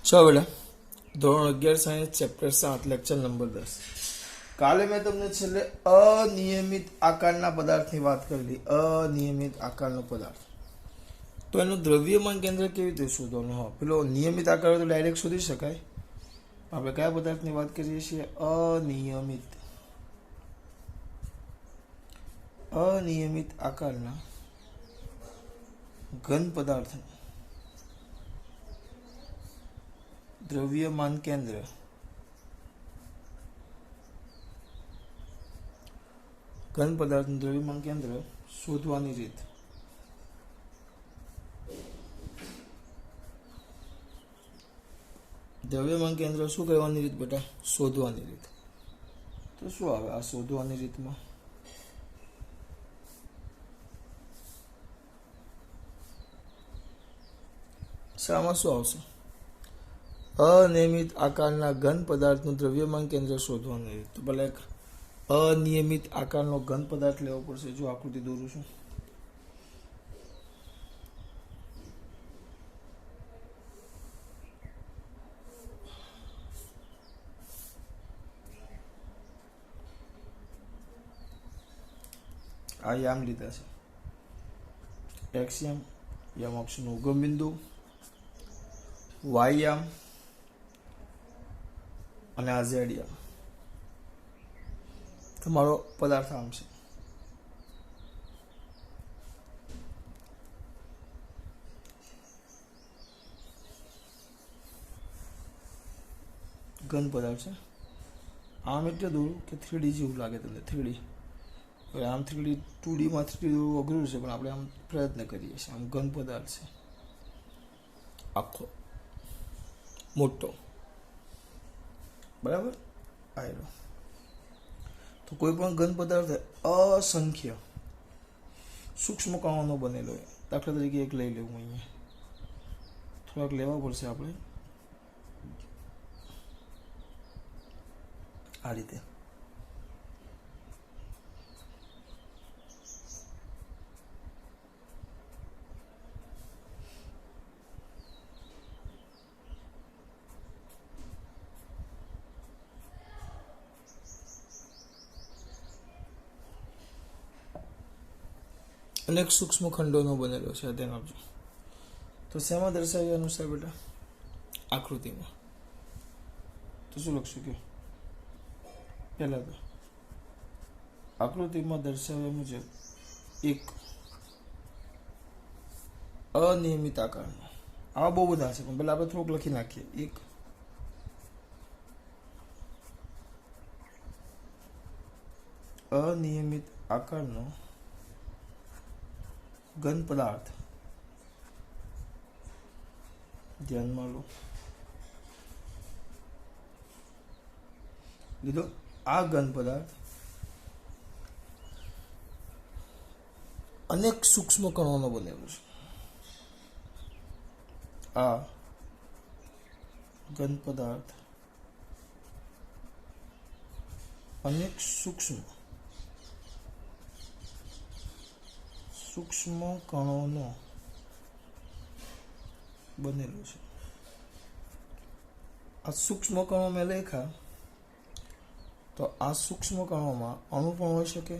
चलो बेटा ધોરણ 11 સાયન્સ ચેપ્ટર 7 લેક્ચર નંબર 10. કાલે મેં તમને છેલ્લે અનિયમિત આકારના પદાર્થની વાત કરેલી. અનિયમિત આકારનો પદાર્થ તો એનું દ્રવ્યમાન કેન્દ્ર કેવી રીતે શોધવાનું? હા, પેલો નિયમિત આકાર હોય તો ડાયરેક્ટ શોધી શકાય. આપણે કયા પદાર્થની વાત કરીએ છીએ? અનિયમિત આકારના ઘન પદાર્થ દ્રવ્યમાન કેન્દ્ર ઘન પદાર્થનું દ્રવ્યમાન કેન્દ્ર શોધવાની રીત. દ્રવ્યમાન કેન્દ્ર શું કરવાની રીત બેટા? શોધવાની રીત. તો શું આવે આ શોધવાની રીતમાં? શામાં શું આવશે? અનિયમિત આકારના ઘન પદાર્થનું દ્રવ્યમાન કેન્દ્ર શોધવાની રીત. તો ભલે એક અનિયમિત આકારનો ઘન પદાર્થ લેવો પડશે. જો આકૃતિ દોરું છું. આ યામ લીધા છે. એક્સ યામ, યામ અક્ષનું ઉગમ બિંદુ, વાય યામ અને આ ઝેડ યામ. તમારો પદાર્થ આમ છે. ઘન પદાર્થ છે. આમ એટલે દોરું કે 3D જેવું લાગે તમને. 3D હવે આમ 3D 2Dમાં 3D દોરવું અઘરું છે, પણ આપણે આમ પ્રયત્ન કરીએ છીએ. આમ ઘન પદાર્થ છે, આખો મોટો, બરાબર. આયરો તો કોઈ પણ ઘન પદાર્થ અસંખ્ય સૂક્ષ્મ કણોનો બનેલો હોય. દાખલા તરીકે એક લઈ લેવું. અહીંયા થોડાક લેવા પડશે આપણે. આ રીતે અનેક સૂક્ષ્મ ખંડોનો બનેલો છે. ધ્યાન આપજો. તો શેમાં દર્શાવ્યા અનુસાર બેટા? આકૃતિમાં. તો શું લખશું કે પહેલા તો આકૃતિમાં દર્શાવ્યા મુજબ એક અનિયમિત આકારનો. આવા બહુ બધા છે, પણ પહેલા આપણે થોડુંક લખી નાખીએ. એક અનિયમિત આકારનો ઘન પદાર્થ ધ્યાનમાં લો. લીધો. આ ઘન પદાર્થ અનેક સૂક્ષ્મ કણોનો બનેલો છે. આ ઘન પદાર્થ અનેક સૂક્ષ્મ કણોનો બનેલો છે. આ સૂક્ષ્મ કણો મેં લખ્યા, તો આ સૂક્ષ્મ કણોમાં અણુ પણ હોઈ શકે,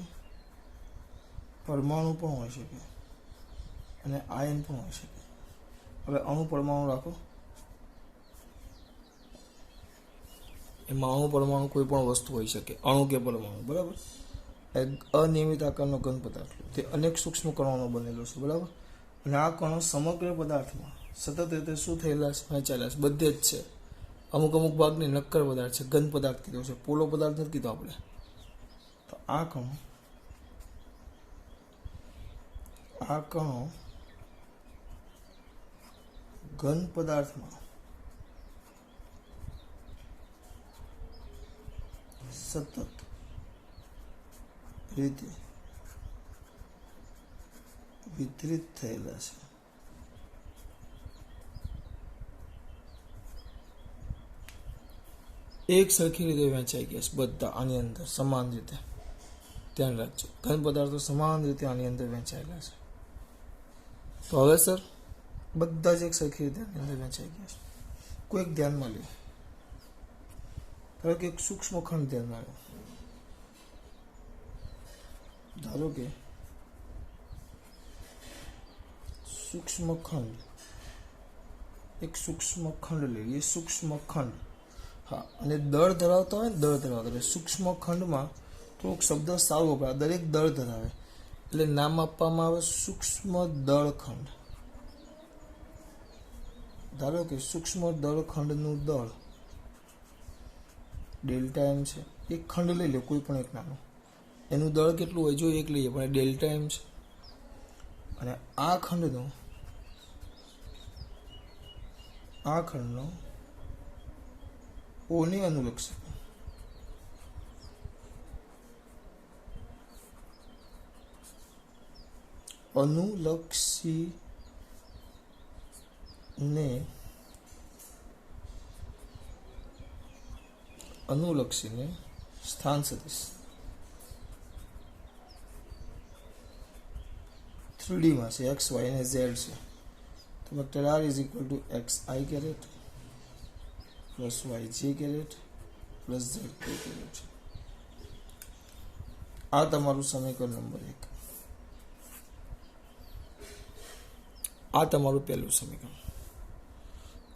પરમાણુ પણ હોઈ શકે અને આયન પણ હોઈ શકે. હવે અણુ પરમાણુ રાખો. એમાં અણુ પરમાણુ કોઈ પણ વસ્તુ હોઈ શકે, અણુ કે પરમાણુ, બરાબર. અનિયમિત આકારનો ઘન પદાર્થ તે અનેક સૂક્ષ્મ કણોનો બનેલો છે, બરાબર. અને આ કણો સમગ્ર પદાર્થમાં સતત રીતે શું થયેલા છે? વહેંચાયેલા છે. બધે જ છે. અમુક ભાગની નક્કર પદાર્થ છે. ઘન પદાર્થ કીધો છે, પોલો પદાર્થ નથી કીધો આપણે. તો આ કણો ઘન પદાર્થમાં સતત રીતે વિતરિત થયેલા છે. એક સરખી રીતે વહેંચાઈ ગયા છે બધા આની અંદર સમાન રીતે. ધ્યાન રાખજો, ઘન પદાર્થો સમાન રીતે આની અંદર વહેંચાયેલા છે. તો હવે સર બધા જ એક સરખી રીતે આની અંદર વહેંચાઈ ગયા છે. કોઈક ધ્યાનમાં લે, ધારો કે એક સૂક્ષ્મ ખંડ ધ્યાનમાં લો, ધારો કે સૂક્ષ્મ ખંડ, એક સૂક્ષ્મ ખંડ લઈએ, સૂક્ષ્મ ખંડ, હા, અને દળ ધરાવતા હોય ને, દળ ધરાવતા એટલે સૂક્ષ્મ ખંડમાં થોડોક શબ્દ સારો વપરાય, દરેક દળ ધરાવે એટલે નામ આપવામાં આવે સૂક્ષ્મ દળખંડ. ધારો કે સૂક્ષ્મ દળખંડનું દળ ડેલ્ટા એમ છે. એક ખંડ લઈ લો કોઈ પણ એક નાનું, એનું દળ કેટલું હોય જો એક લઈએ પણ ડેલ્ટા એમ છે. અને આ ખંડનો ઓને અનુલક્ષે અનુલક્ષીને સ્થાન સદિશ 3D માં છે, x y અને z છે, તો vector r is equal to x I caret plus y j caret plus z k caret છે. આ તમારું સમીકરણ નંબર 1. આ તમારું પહેલું સમીકરણ.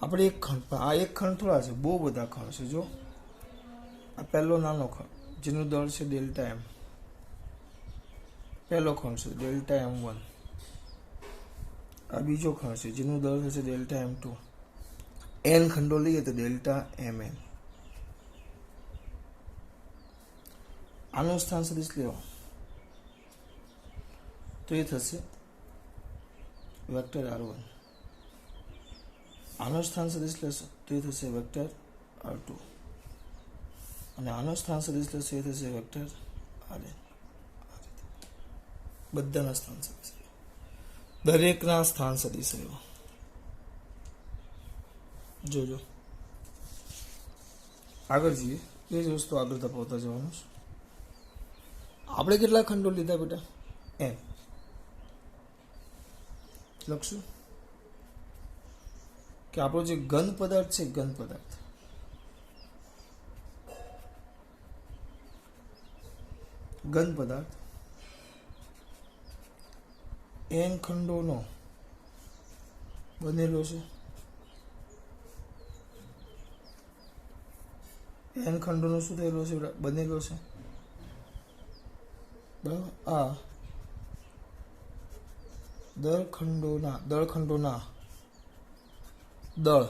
આપણે એક ખંડ, પણ આ એક ખંડ થોડા છે, બહુ બધા ખંડ છે. જો આ પહેલો નાનો ખંડ જેનું દળ છે ડેલ્ટા એમ, પહેલો ખંડ છે ડેલ્ટા m1. આ બીજો ખંડ છે જેનું દળ થશે ડેલ્ટા m2. n ખંડો લઈએ તો ડેલ્ટા mn. આનું સ્થાન સદિશ લેવા તો એ થશે વેક્ટર r1. આનો સ્થાન સદિશ લેશો તો એ થશે વેક્ટર r2. અને આનો સ્થાન સદિશ લેશો એ થશે વેક્ટર rn. બધાના સ્થાન સદિશ, દરેકના સ્થાન સદિશ લેવા. જોજો આગળ જઈએ, એ જ વસ્તુ આગળ તપાવતા જવાનું છે. આપણે કેટલા ખંડો લીધા બેટા? n. લખશું કે આપણો જે ઘન પદાર્થ છે, ઘન પદાર્થ n ખંડોનો બનેલો છે. n ખંડોનો શું થયેલો છે? બનેલો છે. બરાબર. આ દળખંડોના દળ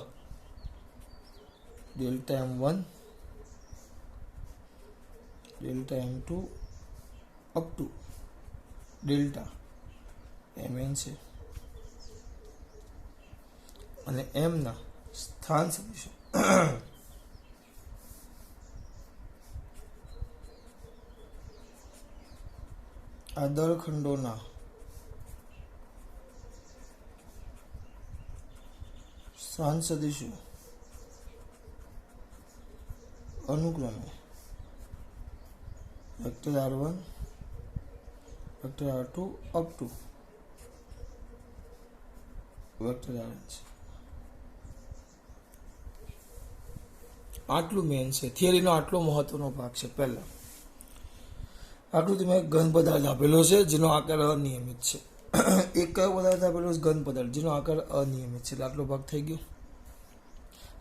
delta m1 delta m2 up to delta mn છે. અને m ના સ્થાન સદિશો આ દળખંડોના સ્થાન સદિશો અનુક્રમે vector r1 vector r2 up to vector rn છે. આટલું મેન છે, થિયરીનો આટલો મહત્વનો ભાગ છે. પહેલા આકૃતિ મેં ઘન પદાર્થ આપેલો છે જેનો આકાર અનિયમિત છે. એક કયો પદાર્થ આપેલો છે? ઘન પદાર્થ જેનો આકાર અનિયમિત છે. એટલે આટલો ભાગ થઈ ગયો.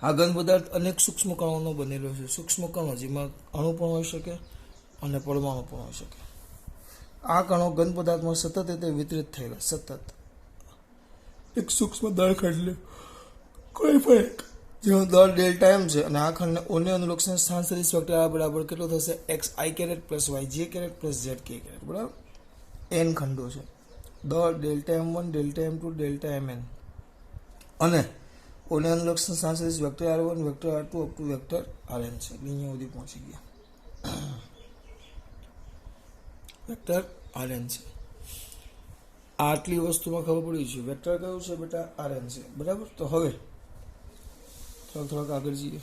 આ ઘન પદાર્થ અનેક સૂક્ષ્મ કણોનો બનેલો છે. સૂક્ષ્મ કણો જેમાં અણુ પણ હોઈ શકે અને પરમાણુ પણ હોઈ શકે. આ કણો ઘન પદાર્થમાં સતત રીતે વિતરિત થયેલા, સતત એક સૂક્ષ્મ દળખંડ કોઈ પણ એક જેનો દળ ડેલ્ટા એમ છે. અને આ ખંડને ઓને અનુલક્ષીને સ્થાન સદિશ વેક્ટર r બરાબર કેટલો થશે? x I caret plus y j caret plus z k caret. બરાબર. n ખંડો છે, દળ delta m1 delta m2 delta mn. અને ઓને અનુલક્ષીને સ્થાન સદિશ vector r1 vector r2 up to vector rn છે. અહીંયા સુધી પહોંચી ગયા. વેક્ટર rn છે. આટલી વસ્તુમાં ખબર પડી છે વેક્ટર કયું છે બેટા? rn છે. બરાબર. તો હવે થોડાક આગળ જઈએ.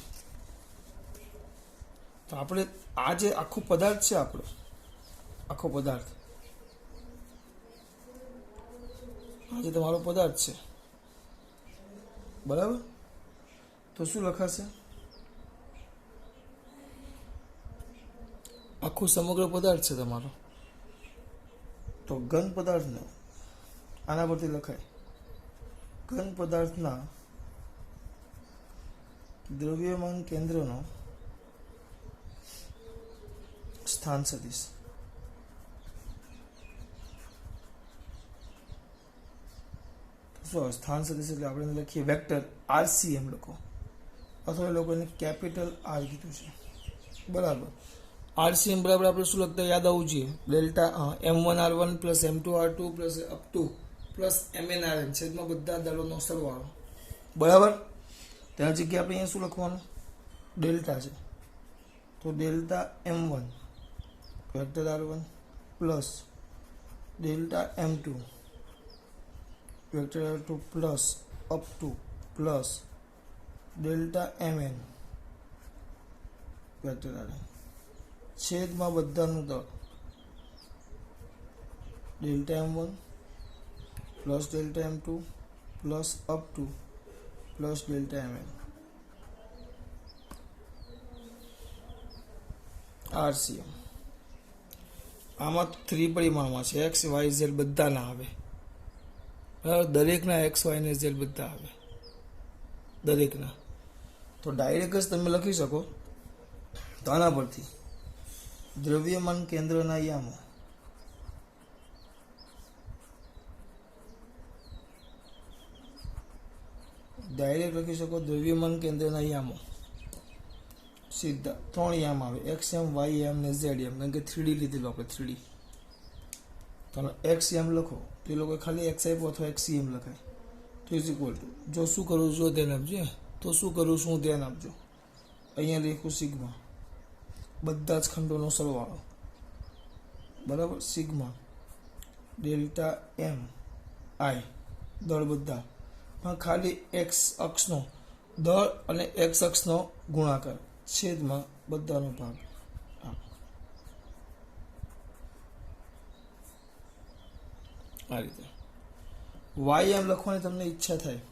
તો આપણે આ જે આખો પદાર્થ છે, આપણો આખો પદાર્થ, આ જે તમારો પદાર્થ છે, બરાબર, તો શું લખાશે? આખું સમગ્ર પદાર્થ છે તમારો, તો ઘન પદાર્થને આના પરથી લખાય ઘન પદાર્થના દ્રવ્યમાન કેન્દ્રનો સ્થાન સદિશ. શું સ્થાન સદિશ એટલે આપણે લખીએ વેક્ટર RCM લખો, અથવા એ લોકોને કેપિટલ R કીધું છે. બરાબર. RCM બરાબર આપણે શું લખતા યાદ આવવું જોઈએ? Delta M1R1 plus M2R2 plus up to plus MnRn છેદમાં બધા દળોનો સરવાળો. બરાબર. ત્યાં જગ્યાએ આપણે અહીંયા શું લખવાનું? ડેલ્ટા છે, તો delta M1 vector R1 plus delta M2 vector R2 plus up to plus delta Mn vector Rn છેદમાં બધાનું દળ delta M1 plus delta M2 plus up to plus delta Mn RCM. આમાં 3 પરિમાણમાં છે, x y z બધા ના આવે. બરાબર. દરેકના x y ને z બધા આવે, દરેકના. તો ડાયરેક્ટ જ તમે લખી શકો. તો આના પરથી દ્રવ્યમાન કેન્દ્રના યામો ડાયરેક્ટ લખી શકો. દ્રવ્યમાન કેન્દ્રના યામો સીધા 3 યામ આવે, XM YM ને ZM, કારણ કે 3D લીધેલું આપણે 3D. તમે XM લખો તો એ લોકો ખાલી X આપ્યો અથવા XCM લખાય. તો ઇઝ ઇક્વલ ટુ, જો શું કરું જો ધ્યાન આપજો, તો શું કરું શું ધ્યાન આપજો. અહીંયા લખું સિગ્મા બધા જ ખંડોનો સરવાળો, બરાબર. સિગ્મા ડેલ્ટા M I દળ બધા, પણ ખાલી x અક્ષનો દળ અને x અક્ષનો ગુણાકાર છેદમાં બધાનો ભાગ. આ રીતે YM લખવાની તમને ઈચ્છા થાય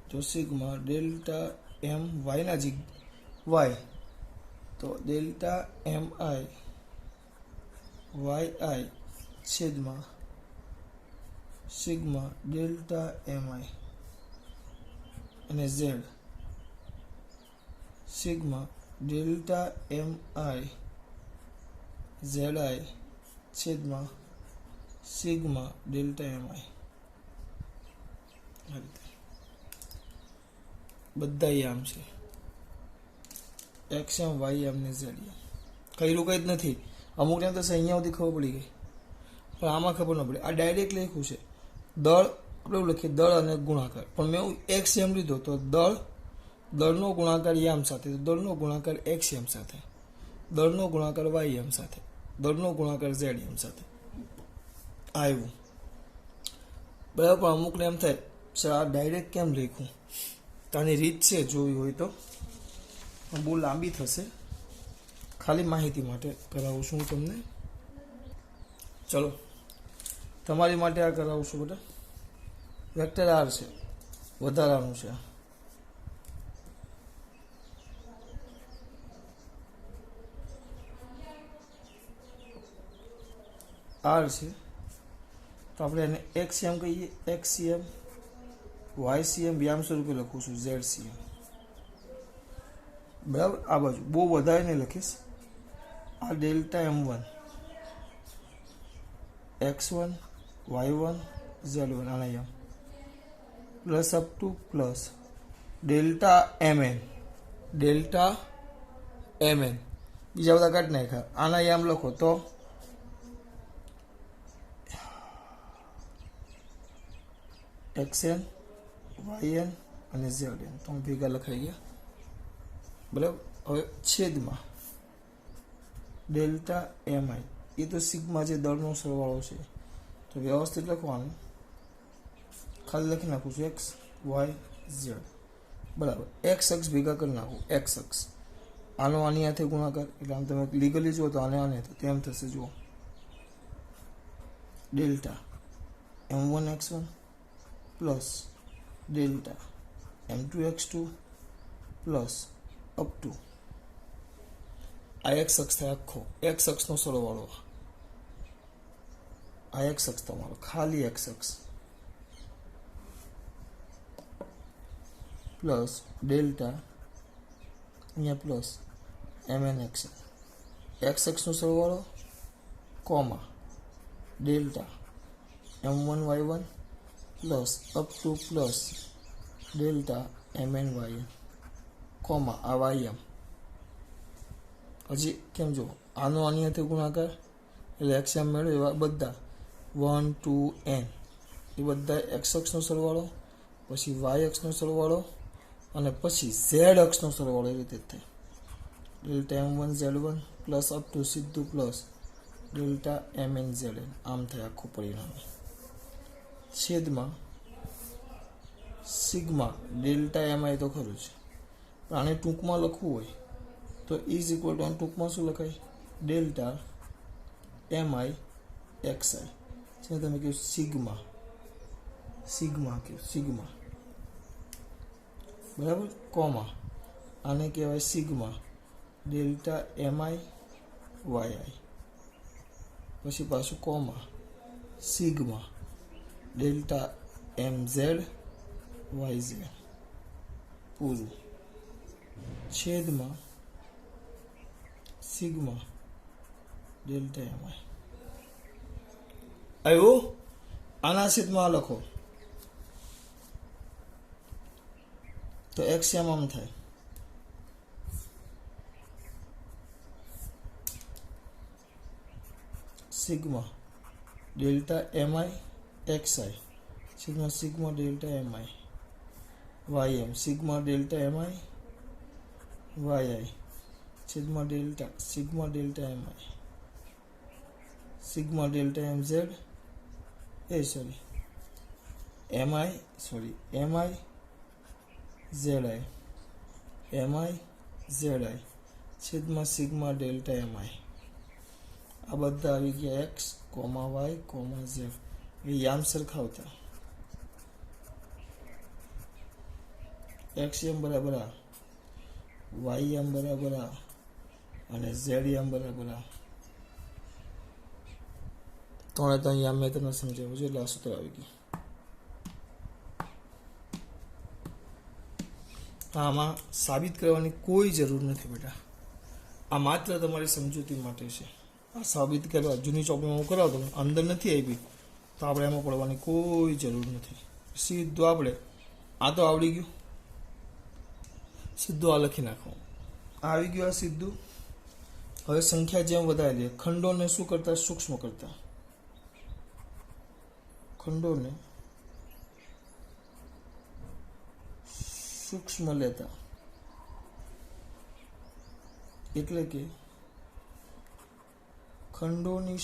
તો સિગ્મા ડેલ્ટા M y ના જી y, તો ડેલ્ટા MI YI છેદમાં સિગ્મા ડેલ્ટા MI અને Z sigma delta MI ZI છેદમાં સિગ્મા ડેલ્ટા MI. આ રીતે બધા યામ છે, XM YM ને ZM. કઈલું કંઈ જ નથી. અમુક ટાઈમ તો અહીંયા સુધી ખબર પડી ગઈ, પણ આમાં ખબર ન પડી. આ ડાયરેક્ટ લખ્યું છે દળ, આપણે એવું લખીએ દળ અને ગુણાકાર, પણ મેં XM લીધો તો દળનો ગુણાકાર યામ સાથે, દળનો ગુણાકાર XM સાથે, દળનો ગુણાકાર YM સાથે, દળનો ગુણાકાર ZM સાથે આવ્યું. બરાબર. પણ અમુકને એમ થાય સર આ ડાયરેક્ટ કેમ લખ્યું? તો આની રીત છે, જોવી હોય તો બહુ લાંબી થશે, ખાલી માહિતી માટે કરાવું છું તમને. ચલો તમારી માટે આ કરાવું છું બેટા. વેક્ટર R છે, વધારાનું છે. R છે તો આપણે એને XCM કહીએ, XCM YCM વ્યામ સ્વરૂપે લખું છું ZCM. બરાબર. આ બાજુ બહુ વધારે નહીં લખીશ. આ delta M1 X1 Y1 Z1 આના યામ plus up to plus delta MN બીજા બધા કાઢી નાખ્યા. આના યામ લખો તો XN YN અને ZN તો ભેગા લખાઈ ગયા. બરાબર. હવે છેદમાં ડેલ્ટા MI, એ તો સિગ્મા જે દળનો સરવાળો છે, તો વ્યવસ્થિત લખવાનું. ખાલી લખી નાખું છું X Y Z. બરાબર. X અક્ષ ભેગા કરી નાખું. X અક્ષ આનો આની સાથે ગુણાકાર, એટલે આમ તમે લીગલી જુઓ તો આને આને તો તેમ થશે. જુઓ delta M1 X1 plus delta m2x2 plus up to આ એક્સ અક્ષ થાય આખો એક્સ અક્ષનો સરવાળો આ એક્સ અક્ષ તમારો ખાલી એક્સ અક્ષ પ્લસ ડેલ્ટા અહીંયા પ્લસ mn એક્સ અક્ષનો સરવાળો comma delta m1y1 plus up to plus delta mn yn comma આ ym હજી કેમ જો આનો આની સાથે ગુણાકાર એટલે એક્સ એમ મેળવે એવા બધા 1 2 n એ બધા એક્સ અક્ષનો સરવાળો પછી વાય અક્ષનો સરવાળો અને પછી ઝેડ અક્ષનો સરવાળો એ રીતે થાય delta m1 z1 plus up to સીધું પ્લસ ડેલ્ટા mn zn આમ થાય આખું પરિણામ છેદમાં સિગ્મા ડેલ્ટા mi તો ખરું છે પણ આને ટૂંકમાં લખવું હોય તો ઇઝ ઇક્વલ ટુ ટૂંકમાં શું લખાય ડેલ્ટા mi xi છે તમે કહ્યું સિગ્મા સિગ્મા કહ્યું સિગ્મા બરાબર કોમા આને કહેવાય સિગ્મા ડેલ્ટા mi yi પછી પાછું comma sigma delta mz yz પૂરું છેદમાં સિગ્મા ડેલ્ટા mi આવ્યું આના છેદમાં લખો તો એક્સ આમ થાય sigma delta mi xi sigma sigma delta mi ym sigma delta mi yi sigma delta mi sigma delta mz mi zi છેદમાં સિગ્મા ડેલ્ટા mi આ બધા આવી ગયા X comma Y comma Z એ યામ સરખાવતા એક્સ એમ બરાબર આ વાય એમ બરાબર આ અને ઝેડ એમ બરાબર આ ત્રણે ત્રણ યામ મેં તમને સમજાવ્યું છે એટલે આ સૂત્ર આવી ગયું આમાં સાબિત કરવાની કોઈ જરૂર નથી બેટા આ માત્ર તમારી સમજૂતી માટે છે આ સાબિત કરવા જૂની ચોપડીમાં હું કરાવતો અંદર નથી આવી તો આપણે એમાં પડવાની કોઈ જરૂર નથી સીધું આપણે આ તો આવડી ગયું સીધું આ લખી નાખો આવી ગયું આ સીધું હવે સંખ્યા જેમ વધારે લે ખંડોને શું કરતા સૂક્ષ્મ કરતા ખંડોને સૂક્ષ્મ લેતા એટલે કે ખંડોની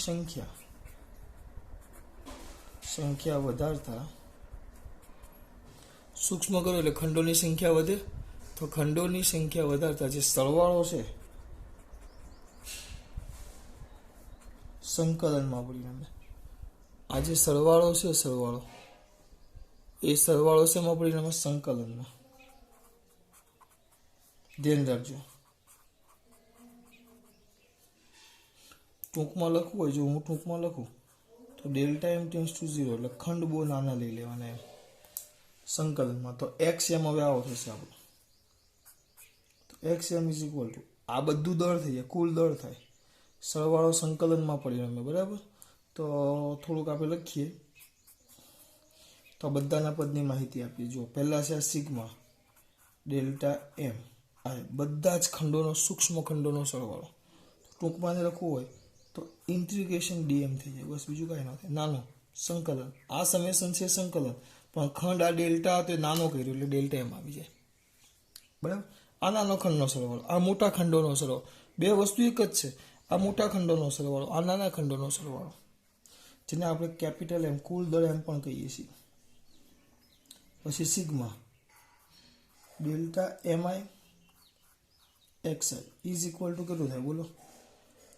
સંખ્યા વધારતા સૂક્ષ્મ કરો એટલે ખંડોની સંખ્યા વધે તો ખંડોની સંખ્યા વધારતા જે સરવાળો છે સંકલનમાં પરિણમે આ જે સરવાળો છે એ સરવાળો છે એમાં પરિણમે સંકલનમાં ધ્યાન રાખજો ટૂંકમાં લખવું હોય જો હું ટૂંકમાં લખું તો ડેલ્ટા m ટેન્સ ટુ 0 એટલે ખંડ બહુ નાના લઈ લેવાના એમ સંકલનમાં તો એક્સ એમ હવે આવો થશે આપણું તો X M is equal to આ બધું દળ થઈ જાય કુલ દળ થાય સરવાળો સંકલનમાં પરિણમે બરાબર તો થોડુંક આપણે લખીએ તો બધાના પદની માહિતી આપીએ જો પહેલા છે સિગ્મા ડેલ્ટા એમ આ બધા જ ખંડોનો સૂક્ષ્મ ખંડોનો સરવાળો ટૂંકમાં લખવું હોય તો ઇન્ટિગ્રેશન ડીએમ થઈ જાય બસ બીજું કાંઈ ન થાય નાનો સંકલન આ સમેશન છે સંકલન પણ ખંડ આ ડેલ્ટા તો નાનો કર્યો એટલે ડેલ્ટા એમ આવી જાય બરાબર આ નાનો ખંડનો સરવાળો આ મોટા ખંડોનો સરવાળો બે વસ્તુ એક જ છે આ મોટા ખંડોનો સરવાળો આ નાના ખંડોનો સરવાળો જેને આપણે કેપિટલ એમ કુલ દળ એમ પણ કહીએ છીએ પછી sigma delta mi xi is equal two કેટલું થાય બોલો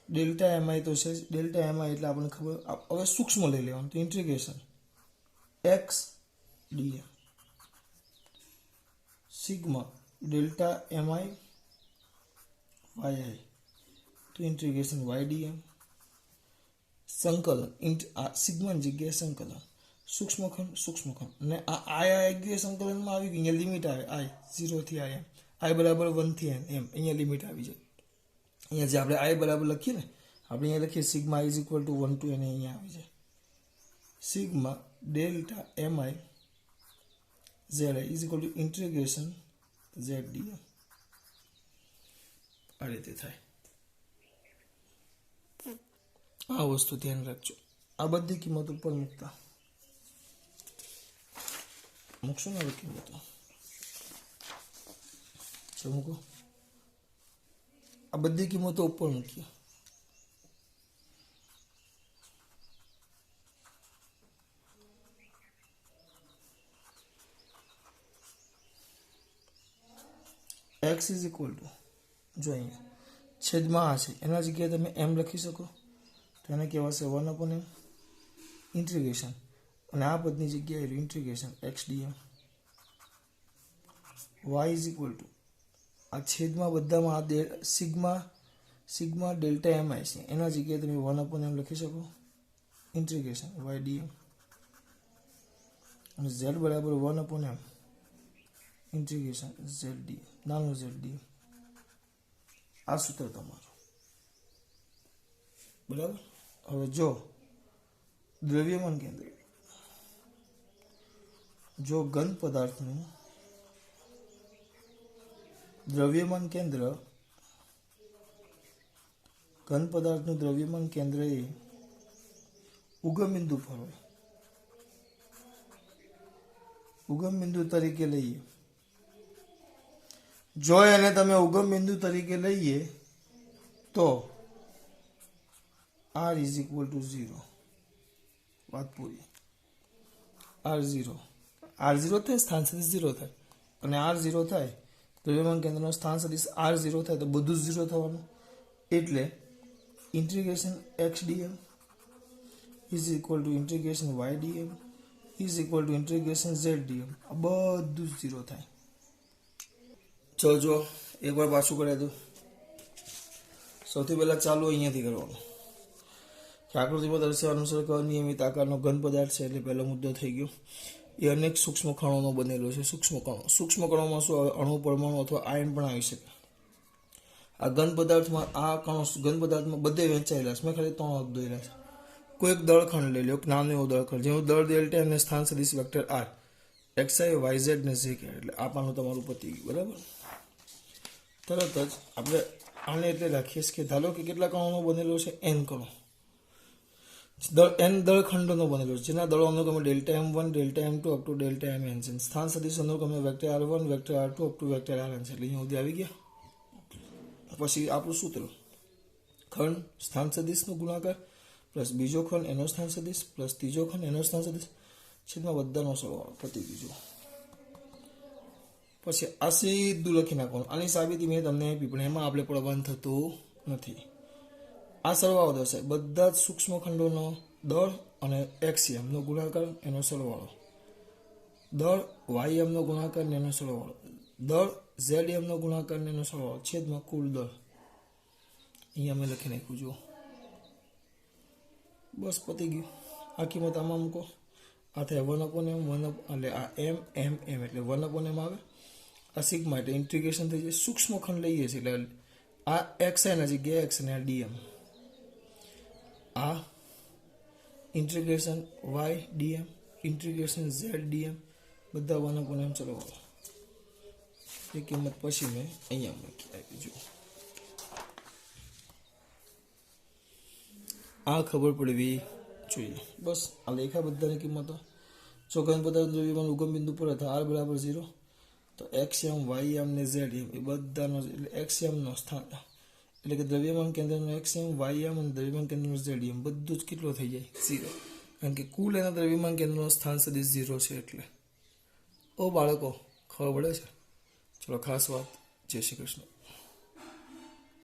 ડેલ્ટા mi તો છે ડેલ્ટા mi એટલે આપણને ખબર હવે સૂક્ષ્મ લઈ લેવાનું તો integration x dm sigma delta MI Y તો ઇન્ટિગ્રેશન વાય ડીએમ સંકલન સિગ્માની જગ્યાએ સંકલન સૂક્ષ્મખંડ અને આ એક સંકલનમાં આવી ગયું. અહીંયા લિમિટ આવે આઈ 0 થી આઈ એમ આઈ બરાબર 1 થી એન એમ અહીંયા લિમિટ આવી જાય. અહીંયા જે આપણે આઈ બરાબર લખીએ ને આપણે અહીંયા લખીએ sigma is equal to 1 to N અહીંયા આવી જાય sigma delta MI Z is equal to integration Z DM આ રીતે થાય. આ વસ્તુ ધ્યાન રાખજો. આ બધી કિંમત ઉપર મૂકશું ને કિંમતો મૂકો આ બધી કિંમતો ઉપર મૂકીએ. x ઇઝ ઇક્વલ ટુ જો અહીંયા છેદમાં આ છે એના જગ્યાએ તમે એમ લખી શકો તો એને કહેવાશે 1/m ઇન્ટિગ્રેશન અને આ પદની જગ્યાએ integration x dm y is equal to આ છેદમાં બધામાં આ સિગ્મા ડેલ્ટા mi છે એના જગ્યાએ તમે 1/m લખી શકો ઇન્ટિગ્રેશન y dm અને z બરાબર 1/m ઇન્ટિગ્રેશન z dm નાનું z dm આ સૂત્ર તમારું બરાબર. હવે જો દ્રવ્યમાન કેન્દ્ર જો ઘન પદાર્થનું દ્રવ્યમાન કેન્દ્ર એ ઉગમ બિંદુ પર હોય ઉગમ બિંદુ તરીકે લઈએ જો એને તમે ઉગમ બિંદુ તરીકે લઈએ તો r ઇઝ ઇક્વલ ટુ 0 વાત પૂરી. r0 થાય સ્થાન સદિશ 0 થાય અને r0 થાય દ્રવ્યમાન કેન્દ્રનો સ્થાન સદિશ r0 થાય તો બધું જ 0 થવાનું એટલે integration x dm is equal to integration y dm is equal to integration z dm આ બધું જ 0 થાય. જો એકવાર પાછું કરી દઉં. સૌથી પહેલા ચાલુ અહીંયાથી કરવાનું કે આકૃતિમાં દર્શાવ્યા અનુસાર અનિયમિત આકારનો ઘન પદાર્થ છે એટલે પહેલો મુદ્દો થઈ ગયો. એ અનેક સૂક્ષ્મ કણોનો બનેલો છે. સૂક્ષ્મ કણોમાં શું આવે અણુ પરમાણુ અથવા આયન પણ આવી શકે. આ ઘન પદાર્થમાં બધે વહેંચાયેલા છે. મેં ખાલી 3 અર્થ દોરેલા છે. કોઈ એક દળખંડ લઈ લો એક નાનું એવું દળખંડ જેનું દળ ડેલ્ટા અને સ્થાન સદિશ વેક્ટર r xi yz ને z એટલે આ પાનું તમારું પતી ગયું બરાબર. તરત જ આપણે આને એટલે રાખીએ કે ધારો કે કેટલા કણોનો બનેલો છે n કણો n દળખંડોનો બનેલો છે જેના દળો અનુક્રમે delta m1 delta m2 up to delta mn છે. સ્થાન સદિશ અનુક્રમે vector r1 vector r2 up to vector rn છે એટલે અહીંયા સુધી આવી ગયા. પછી આપણું સૂત્ર ખંડ સ્થાન સદિશનો ગુણાકાર પ્લસ બીજો ખંડ એનો સ્થાન સદિશ પ્લસ ત્રીજો ખંડ એનો સ્થાન સદિશ છેદમાં બધાનો સરવાળો પતી ગયું. પછી આ સીધું લખી નાખવાનું. આની સાબિતી મેં તમને આપી પણ એમાં આપણે પડવાનું થતું નથી. આ સરવાળો દર્શાય બધા જ સૂક્ષ્મ ખંડોનો દળ અને એક્સએમનો ગુણાકાર એનો સરવાળો દળ વાયએમનો ગુણાકાર ને એનો સરવાળો દળ ઝેડએમનો ગુણાકાર ને એનો સરવાળો છેદમાં કુલ દળ અહીંયા મેં લખી નાખ્યું જુઓ બસ પતી ગયું. આ કિંમત આમાં મૂકો આ થાય 1/m એટલે આ m એટલે 1/m આવે. આ સિગ્મા એટલે ઇન્ટિગ્રેશન થઈ જાય. સૂક્ષ્મ ખંડ લઈએ છીએ એટલે આ એક્સ ના જગ્યાએ એક્સ અને આ ડીએમ આ integration Y DM integration Z DM બધા 1/m ચલો એ કિંમત પછી મેં અહીંયા મૂકી આપી જુઓ. આ ખબર પડવી જોઈએ બસ. આ લેખા બધાની કિંમતો જો ઘન પદાર્થ દ્રવ્યમાન ઉગમ બિંદુ પર હતા r બરાબર 0 તો xm ym ને zm એ બધાનો એટલે xm નો સ્થાન એટલે કે દ્રવ્યમાન કેન્દ્રનો xm ym અને દ્રવ્યમાન કેન્દ્રનો zm બધું જ કેટલો થઈ જાય 0 કારણ કે કુલ એના દ્રવ્યમાન કેન્દ્રનો સ્થાન સદિશ 0 છે એટલે. ઓ બાળકો ખબર પડે છે? ચલો ખાસ વાત. જય શ્રી કૃષ્ણ.